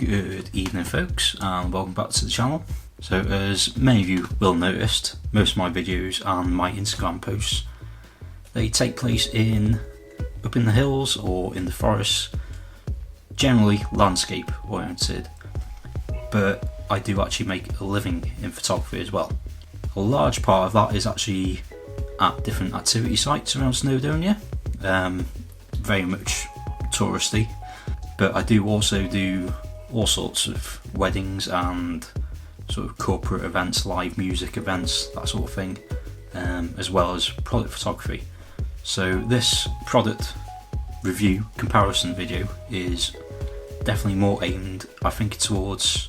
Good evening folks, and welcome back to the channel. So as many of you will have noticed, most of my videos and my Instagram posts, they take place up in the hills or in the forests, generally landscape oriented, but I do actually make a living in photography as well. A large part of that is actually at different activity sites around Snowdonia, very much touristy, but I do also do all sorts of weddings and sort of corporate events, live music events, that sort of thing, as well as product photography. So this product review comparison video is definitely more aimed, I think, towards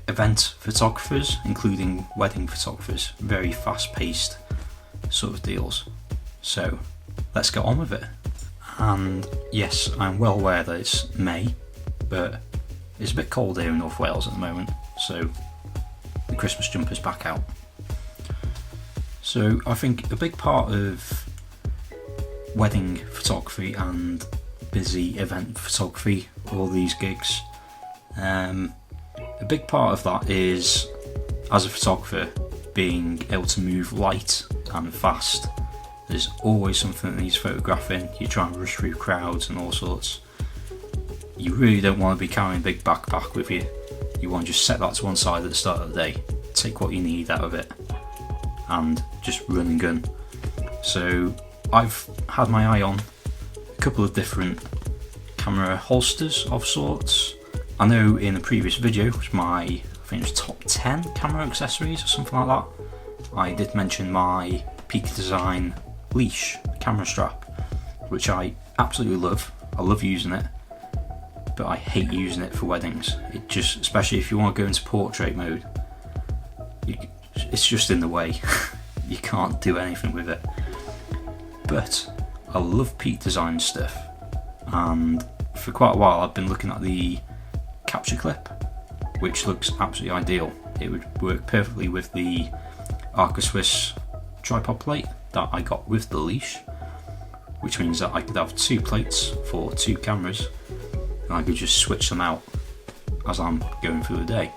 event photographers, including wedding photographers, very fast-paced sort of deals. So let's get on with it. And yes, I'm well aware that it's May, but it's a bit cold here in North Wales at the moment, so the Christmas jumper's back out. So I think a big part of wedding photography and busy event photography, all these gigs, a big part of that is, as a photographer, being able to move light and fast. There's always something that needs photographing. You try and rush through crowds and all sorts. You really don't want to be carrying a big backpack with you. You want to just set that to one side at the start of the day, take what you need out of it, and just run and gun. So I've had my eye on a couple of different camera holsters of sorts. I know in a previous video, which I think it was top 10 camera accessories or something like that, I did mention my Peak Design leash camera strap, which I absolutely love. I love using it, but I hate using it for weddings. It just, especially if you want to go into portrait mode, it's just in the way. You can't do anything with it. But I love Peak Design stuff, and for quite a while I've been looking at the capture clip, which looks absolutely ideal. It would work perfectly with the Arca Swiss tripod plate that I got with the leash, which means that I could have two plates for two cameras, and I could just switch them out as I'm going through the day.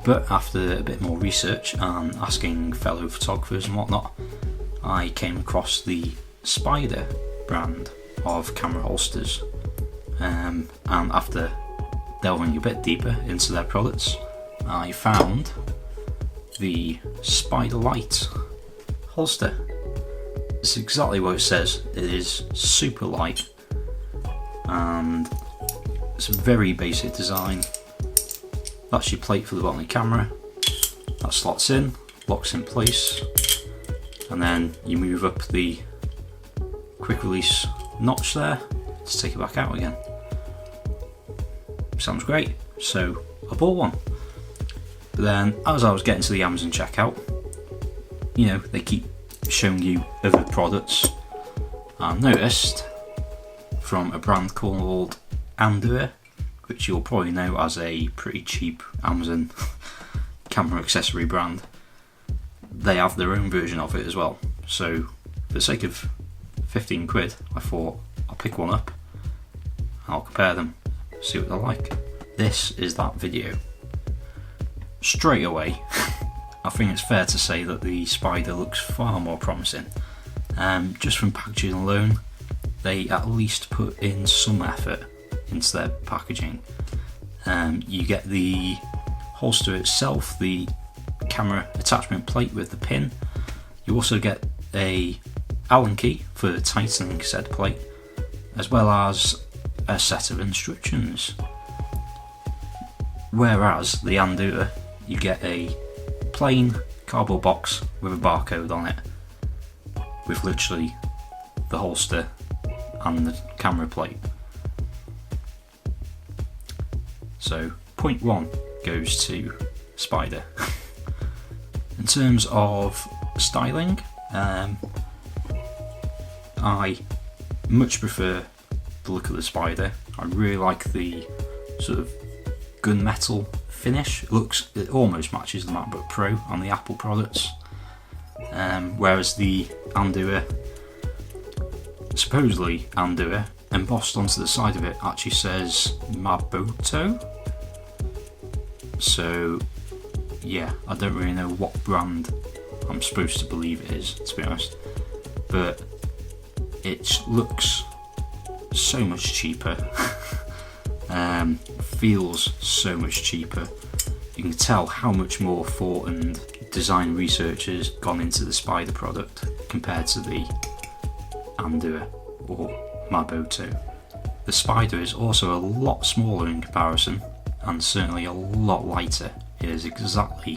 But after a bit more research and asking fellow photographers and whatnot, I came across the Spider brand of camera holsters, and after delving a bit deeper into their products, I found the SpiderLight holster. It's exactly what it says. It is super light, and it's a very basic design. That's your plate for the bottom of the camera. That slots in, locks in place, and then you move up the quick release notch there to take it back out again. Sounds great, so I bought one. But then as I was getting to the Amazon checkout, you know, they keep showing you other products. I noticed from a brand called Andua, which you'll probably know as a pretty cheap Amazon camera accessory brand, they have their own version of it as well. So for the sake of 15 quid, I thought I'll pick one up and I'll compare them, see what they're like. This is that video. Straight away, I think it's fair to say that the Spider looks far more promising. Just from packaging alone, they at least put in some effort into their packaging. You get the holster itself, the camera attachment plate with the pin. You also get a Allen key for the tightening said plate, as well as a set of instructions. Whereas the Andua, you get a plain cardboard box with a barcode on it, with literally the holster and the camera plate. So point one goes to Spider. In terms of styling, I much prefer the look of the Spider. I really like the sort of gunmetal finish. It almost matches the MacBook Pro on the Apple products, whereas the Andua, supposedly Andua, embossed onto the side of it actually says Maboto, So yeah, I don't really know what brand I'm supposed to believe it is, to be honest, but it looks so much cheaper. Feels so much cheaper. You can tell how much more thought and design research has gone into the Spider product compared to the Andua or Maboto. The Spider is also a lot smaller in comparison, and certainly a lot lighter. It is exactly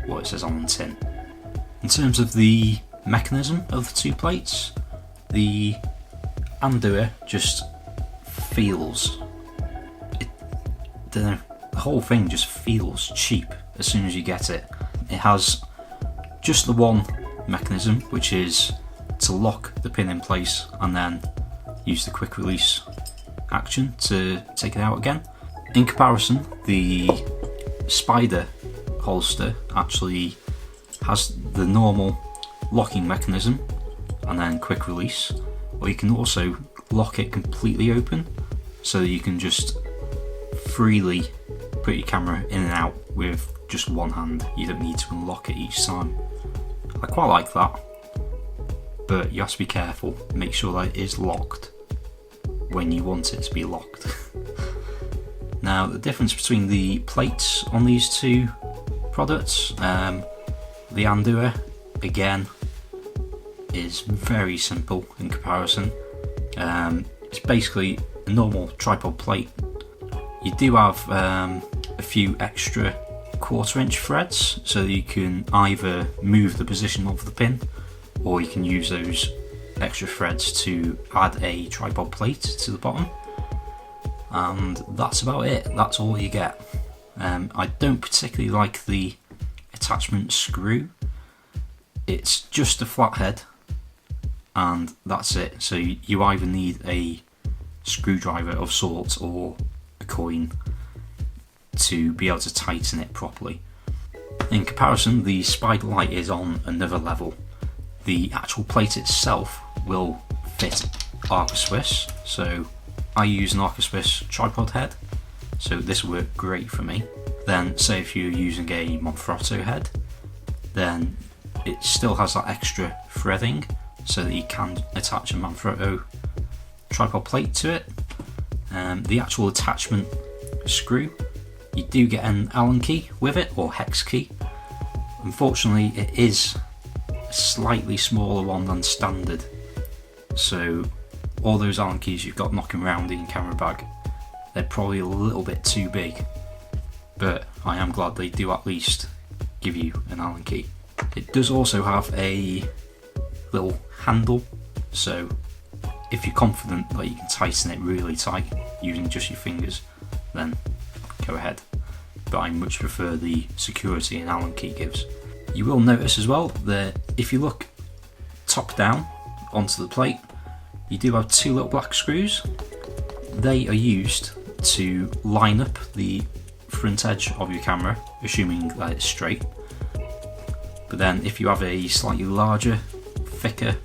what it says on the tin. In terms of the mechanism of the two plates, the Andua just feels, the whole thing just feels cheap as soon as you get it. It has just the one mechanism, which is to lock the pin in place and then use the quick release action to take it out again. In comparison, the Spider holster actually has the normal locking mechanism and then quick release, or you can also lock it completely open so that you can just freely put your camera in and out with just one hand. You don't need to unlock it each time. I quite like that, but you have to be careful, make sure that it is locked when you want it to be locked. Now, the difference between the plates on these two products, the Andua again is very simple in comparison. It's basically a normal tripod plate. You do have a few extra 1/4 inch threads so that you can either move the position of the pin, or you can use those extra threads to add a tripod plate to the bottom, and that's about it. That's all you get. I don't particularly like the attachment screw. It's just a flathead and that's it. So you either need a screwdriver of sorts or a coin to be able to tighten it properly. In comparison, the SpiderLight is on another level. The actual plate itself will fit Arca Swiss, so I use an Arca Swiss tripod head, so this worked great for me. Then say if you're using a Manfrotto head, then it still has that extra threading so that you can attach a Manfrotto tripod plate to it. The actual attachment screw, you do get an Allen key with it, or hex key. Unfortunately, it is a slightly smaller one than standard, so all those Allen keys you've got knocking around in your camera bag, they're probably a little bit too big, but I am glad they do at least give you an Allen key. It does also have a little handle, so if you're confident that you can tighten it really tight using just your fingers, then go ahead, but I much prefer the security an Allen key gives. You will notice as well that if you look top down onto the plate, you do have two little black screws. They are used to line up the front edge of your camera, assuming that it's straight. But then if you have a slightly larger, thicker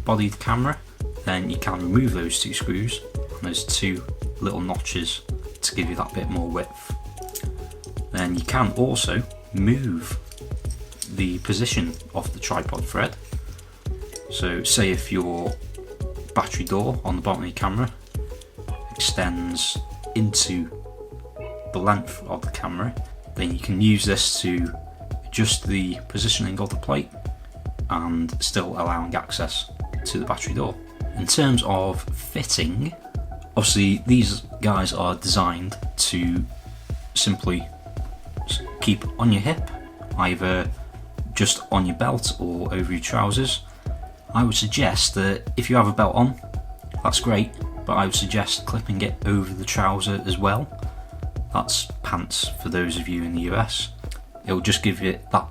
bodied camera, then you can remove those two screws, and there's two little notches to give you that bit more width. Then you can also move the position of the tripod thread. So say if your battery door on the bottom of your camera extends into the length of the camera, then you can use this to adjust the positioning of the plate and still allowing access to the battery door. In terms of fitting, obviously these guys are designed to simply keep on your hip, either just on your belt or over your trousers. I would suggest that if you have a belt on, that's great, but I would suggest clipping it over the trouser as well. That's pants for those of you in the US. It'll just give it that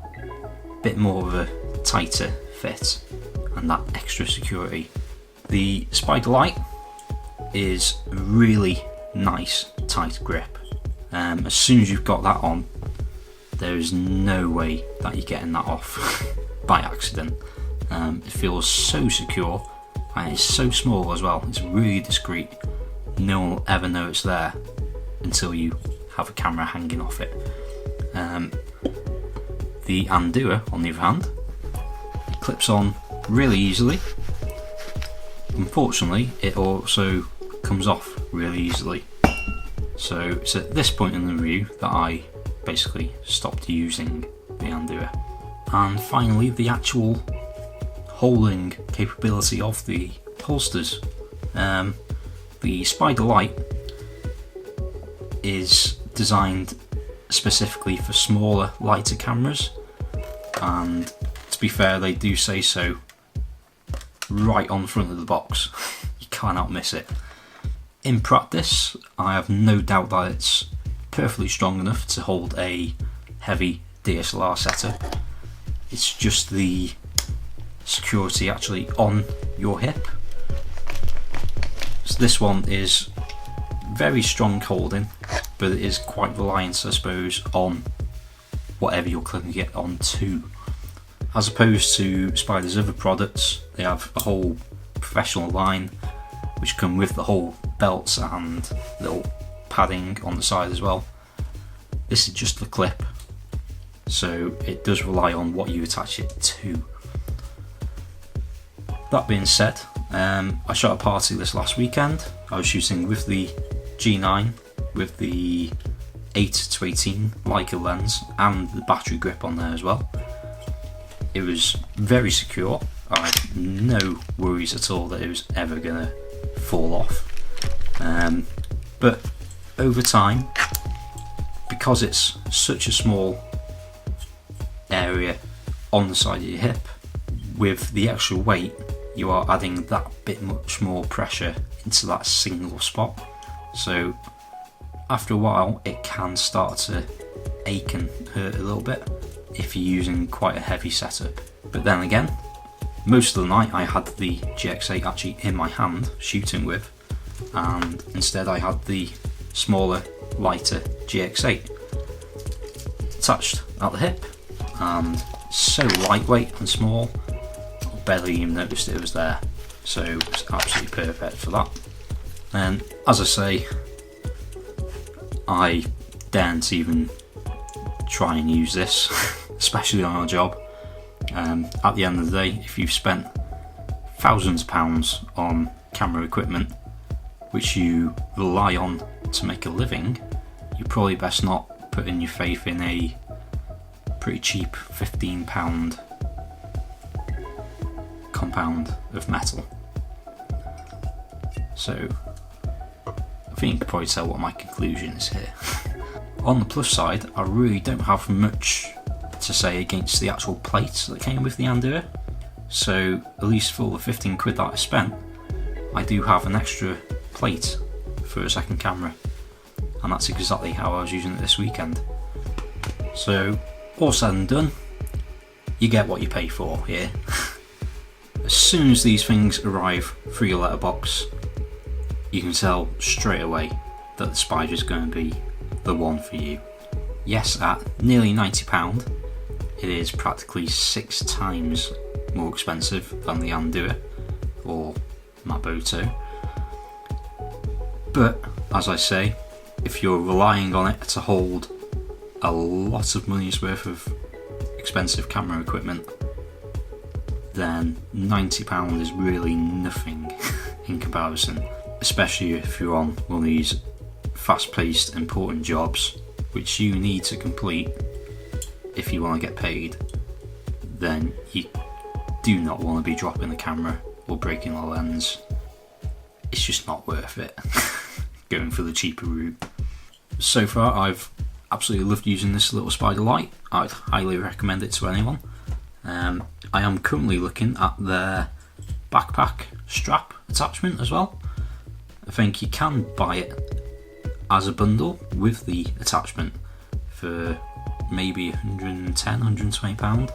bit more of a tighter fit and that extra security. The SpiderLight is a really nice tight grip. As soon as you've got that on, there is no way that you're getting that off by accident. It feels so secure, and it's so small as well. It's really discreet. No one will ever know it's there until you have a camera hanging off it. The Andua, on the other hand, clips on really easily. Unfortunately, it also comes off really easily. So it's at this point in the review that I basically stopped using the Andua. And finally, the actual holding capability of the holsters. The SpiderLight is designed specifically for smaller, lighter cameras, and to be fair, they do say so right on the front of the box. You cannot miss it. In practice, I have no doubt that it's perfectly strong enough to hold a heavy DSLR setup. It's just the security actually on your hip. So this one is very strong holding, but it is quite reliant, I suppose, on whatever you're clipping it onto. As opposed to Spider's other products, they have a whole professional line which come with the whole belts and little padding on the side as well. This is just the clip, so it does rely on what you attach it to. That being said, I shot a party this last weekend. I was shooting with the G9 with the 8-18 Leica lens and the battery grip on there as well. It was very secure. I had no worries at all that it was ever going to fall off. But over time, because it's such a small area on the side of your hip, with the extra weight, you are adding that bit much more pressure into that single spot. So after a while, it can start to ache and hurt a little bit if you're using quite a heavy setup. But then again, most of the night I had the GX8 actually in my hand shooting with, and instead I had the smaller, lighter GX8 attached at the hip, and so lightweight and small, I barely even noticed it was there. So it's absolutely perfect for that. And as I say, I daren't even try and use this, especially on our job. At the end of the day, if you've spent thousands of pounds on camera equipment which you rely on to make a living, you're probably best not putting your faith in a pretty cheap £15 compound of metal. So I think you can probably tell what my conclusion is here. On the plus side, I really don't have much to say against the actual plates that came with the Andua. So at least for the 15 quid that I spent, I do have an extra plate for a second camera, and that's exactly how I was using it this weekend. So all said and done, you get what you pay for here. As soon as these things arrive through your letterbox, you can tell straight away that the Spider is going to be the one for you. Yes, at nearly £90, it is practically 6 times more expensive than the Andua or Maboto. But as I say, if you're relying on it to hold a lot of money's worth of expensive camera equipment, then £90 is really nothing in comparison, especially if you're on one of these fast-paced, important jobs which you need to complete if you want to get paid. Then you do not want to be dropping the camera or breaking the lens. It's just not worth it going for the cheaper route. So far I've absolutely loved using this little SpiderLight. I'd highly recommend it to anyone. I am currently looking at their backpack strap attachment as well. I think you can buy it as a bundle with the attachment for maybe £110, £120,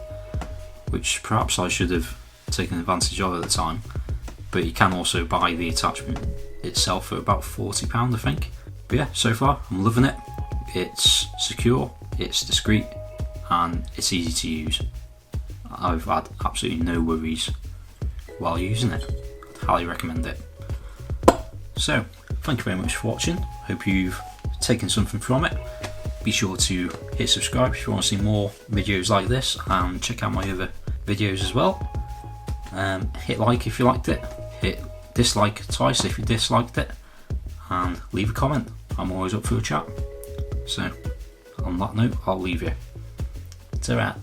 which perhaps I should have taken advantage of at the time. But you can also buy the attachment itself for about £40, I think. But yeah, so far I'm loving it. It's secure, it's discreet, and it's easy to use. I've had absolutely no worries while using it. I'd highly recommend it. So, thank you very much for watching. Hope you've taken something from it. be sure to hit subscribe if you want to see more videos like this, and check out my other videos as well. Hit like if you liked it, hit dislike twice if you disliked it, and leave a comment. I'm always up for a chat. So on that note, I'll leave you. Ta-ra.